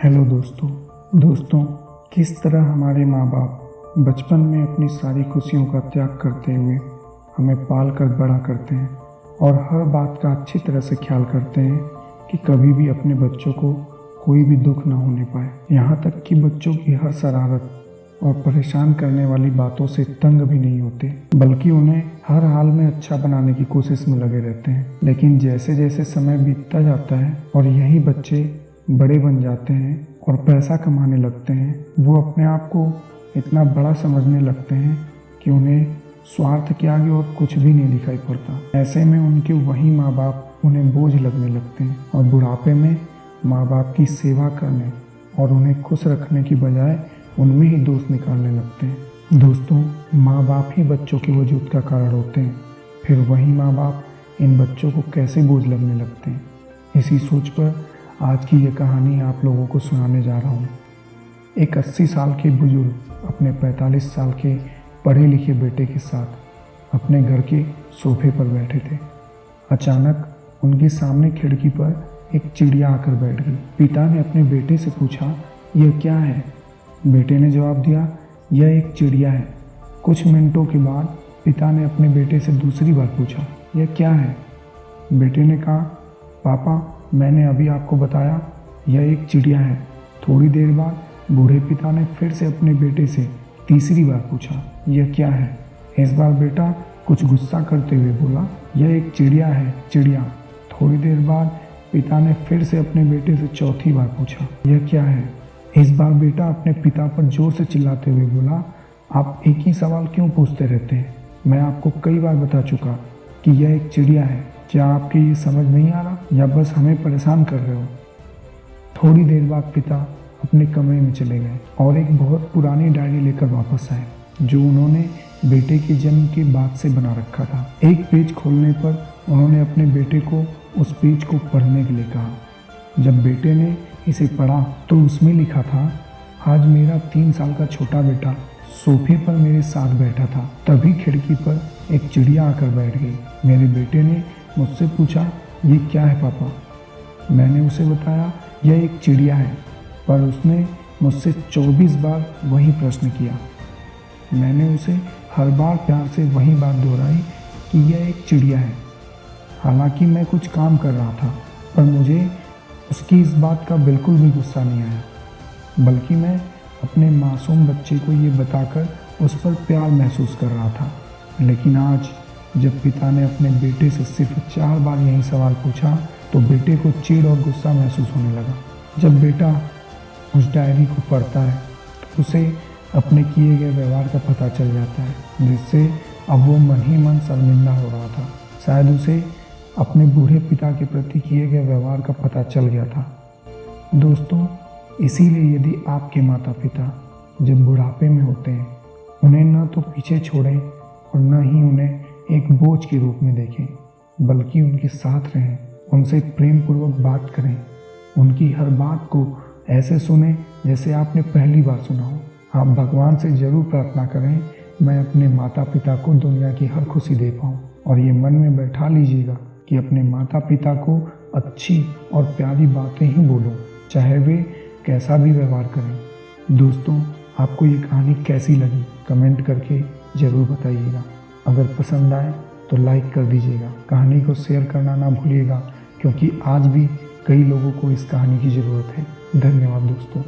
Hello दोस्तों किस तरह हमारे माँ बाप बचपन में अपनी सारी खुशियों का त्याग करते हुए हमें पाल कर बड़ा करते हैं और हर बात का अच्छी तरह से ख्याल करते हैं कि कभी भी अपने बच्चों को कोई भी दुख ना होने पाए। यहाँ तक कि बच्चों की हर शरारत और परेशान करने वाली बातों से तंग भी नहीं होते, बल्कि उन्हें हर हाल में अच्छा बनाने की कोशिश में लगे रहते हैं। लेकिन जैसे जैसे समय बीतता जाता है और यही बच्चे बड़े बन जाते हैं और पैसा कमाने लगते हैं, वो अपने आप को इतना बड़ा समझने लगते हैं कि उन्हें स्वार्थ के आगे और कुछ भी नहीं दिखाई पड़ता। ऐसे में उनके वही माँ बाप उन्हें बोझ लगने लगते हैं और बुढ़ापे में माँ बाप की सेवा करने और उन्हें खुश रखने की बजाय उनमें ही दोष निकालने लगते हैं। दोस्तों, माँ बाप ही बच्चों के वजूद का कारण होते हैं, फिर वही माँ बाप इन बच्चों को कैसे बोझ लगने लगते हैं। इसी सोच पर आज की ये कहानी आप लोगों को सुनाने जा रहा हूँ। एक 80 साल के बुजुर्ग अपने 45 साल के पढ़े लिखे बेटे के साथ अपने घर के सोफे पर बैठे थे। अचानक उनके सामने खिड़की पर एक चिड़िया आकर बैठ गई। पिता ने अपने बेटे से पूछा, यह क्या है? बेटे ने जवाब दिया, यह एक चिड़िया है। कुछ मिनटों के बाद पिता ने अपने बेटे से दूसरी बार पूछा, यह क्या है? बेटे ने कहा, पापा, मैंने अभी आपको बताया यह एक चिड़िया है। थोड़ी देर बाद बूढ़े पिता ने फिर से अपने बेटे से तीसरी बार पूछा, यह क्या है? इस बार बेटा कुछ गुस्सा करते हुए बोला, यह एक चिड़िया है, चिड़िया। थोड़ी देर बाद पिता ने फिर से अपने बेटे से चौथी बार पूछा, यह क्या है? इस बार बेटा अपने पिता पर जोर से चिल्लाते हुए बोला, आप एक ही सवाल क्यों पूछते रहते हैं? मैं आपको कई बार बता चुका कि यह एक चिड़िया है। क्या आपके ये समझ नहीं आ रहा या बस हमें परेशान कर रहे हो? थोड़ी देर बाद पिता अपने कमरे में चले गए और एक बहुत पुरानी डायरी लेकर वापस आए जो उन्होंने बेटे के जन्म के बाद से बना रखा था। एक पेज खोलने पर उन्होंने अपने बेटे को उस पेज को पढ़ने के लिए कहा। जब बेटे ने इसे पढ़ा तो उसमें लिखा था, आज मेरा 3 साल का छोटा बेटा सोफे पर मेरे साथ बैठा था, तभी खिड़की पर एक चिड़िया आकर बैठ गई। मेरे बेटे ने मुझसे पूछा, ये क्या है पापा? मैंने उसे बताया, यह एक चिड़िया है, पर उसने मुझसे 24 बार वही प्रश्न किया। मैंने उसे हर बार प्यार से वही बात दोहराई कि यह एक चिड़िया है। हालांकि मैं कुछ काम कर रहा था, पर मुझे उसकी इस बात का बिल्कुल भी गुस्सा नहीं आया, बल्कि मैं अपने मासूम बच्चे को ये बताकर उस पर प्यार महसूस कर रहा था। लेकिन आज जब पिता ने अपने बेटे से सिर्फ 4 बार यही सवाल पूछा तो बेटे को चिढ़ और गुस्सा महसूस होने लगा। जब बेटा उस डायरी को पढ़ता है तो उसे अपने किए गए व्यवहार का पता चल जाता है, जिससे अब वो मन ही मन शर्मिंदा हो रहा था। शायद उसे अपने बूढ़े पिता के प्रति किए गए व्यवहार का पता चल गया था। दोस्तों, इसीलिए यदि आपके माता पिता जब बुढ़ापे में होते हैं, उन्हें न तो पीछे छोड़ें और न ही उन्हें एक बोझ के रूप में देखें, बल्कि उनके साथ रहें, उनसे प्रेम पूर्वक बात करें, उनकी हर बात को ऐसे सुनें जैसे आपने पहली बार सुना हो। आप भगवान से ज़रूर प्रार्थना करें, मैं अपने माता पिता को दुनिया की हर खुशी दे पाऊँ। और ये मन में बैठा लीजिएगा कि अपने माता पिता को अच्छी और प्यारी बातें ही बोलो, चाहे वे कैसा भी व्यवहार करें। दोस्तों, आपको ये कहानी कैसी लगी कमेंट करके ज़रूर बताइएगा। अगर पसंद आए तो लाइक कर दीजिएगा। कहानी को शेयर करना ना भूलिएगा, क्योंकि आज भी कई लोगों को इस कहानी की ज़रूरत है। धन्यवाद दोस्तों।